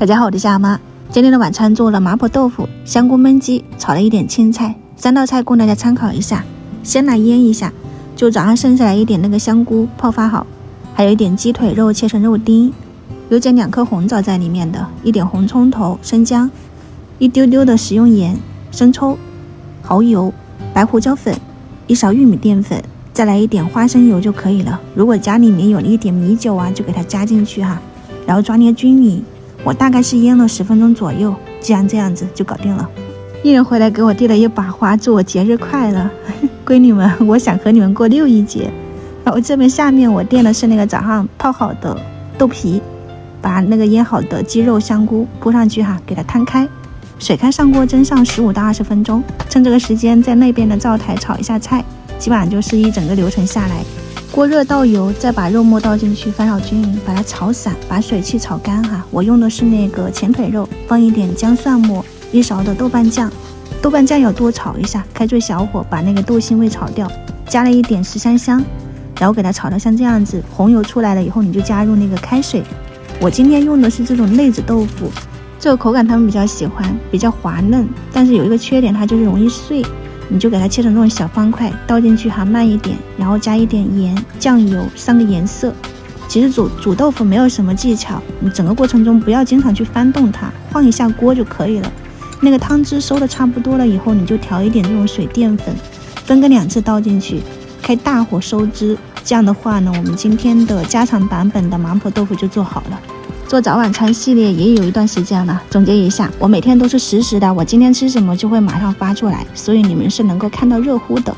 大家好，我是夏妈。今天的晚餐做了麻婆豆腐、香菇焖鸡，炒了一点青菜，3道菜供大家参考一下。先来腌一下，就早上剩下来一点那个香菇泡发好，还有一点鸡腿肉切成肉丁，有剪2颗红枣在里面的，一点红葱头、生姜，一丢丢的食用盐、生抽、蚝油、白胡椒粉，一勺玉米淀粉，再来一点花生油就可以了。如果家里面有一点米酒啊，就给它加进去哈，然后抓捏均匀。我大概是腌了10分钟左右，这样子就搞定了。艺人回来给我递了一把花，祝我节日快乐。闺女们，我想和你们过6·1节。然后这边下面我垫的是那个早上泡好的豆皮，把那个腌好的鸡肉、香菇铺上去哈，给它摊开，水开上锅蒸上15到20分钟。趁这个时间在那边的灶台炒一下菜，基本上就是一整个流程下来。锅热倒油，再把肉末倒进去，翻炒均匀，把它炒散，把水汽炒干哈。我用的是那个前腿肉，放一点姜蒜末，1勺的豆瓣酱，豆瓣酱要多炒一下，开最小火把那个豆腥味炒掉，加了一点十三香，然后给它炒到像这样子，红油出来了以后，你就加入那个开水。我今天用的是这种内子豆腐，这个口感他们比较喜欢，比较滑嫩，但是有一个缺点，它就是容易碎。你就给它切成这种小方块，倒进去哈，慢一点，然后加一点盐、酱油，3个颜色。其实煮豆腐没有什么技巧，你整个过程中不要经常去翻动它，晃一下锅就可以了。那个汤汁收的差不多了以后，你就调一点这种水淀粉，分个2次倒进去，开大火收汁。这样的话呢，我们今天的家常版本的麻婆豆腐就做好了。做早晚餐系列也有一段时间了，总结一下，我每天都是实时的，我今天吃什么就会马上发出来，所以你们是能够看到热乎的。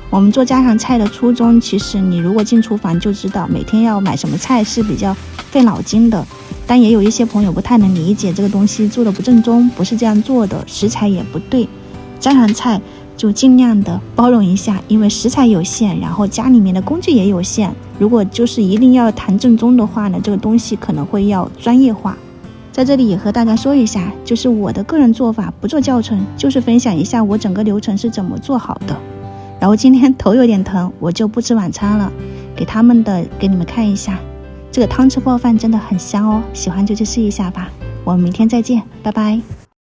我们做家常菜的初衷，其实你如果进厨房就知道，每天要买什么菜是比较费脑筋的，但也有一些朋友不太能理解这个东西做的不正宗，不是这样做的，食材也不对。家常菜就尽量的包容一下，因为食材有限，然后家里面的工具也有限，如果就是一定要谈正宗的话呢，这个东西可能会要专业化。在这里也和大家说一下，就是我的个人做法，不做教程，就是分享一下我整个流程是怎么做好的。然后今天头有点疼，我就不吃晚餐了，给他们的给你们看一下，这个汤汁泡饭真的很香哦，喜欢就去试一下吧。我们明天再见，拜拜。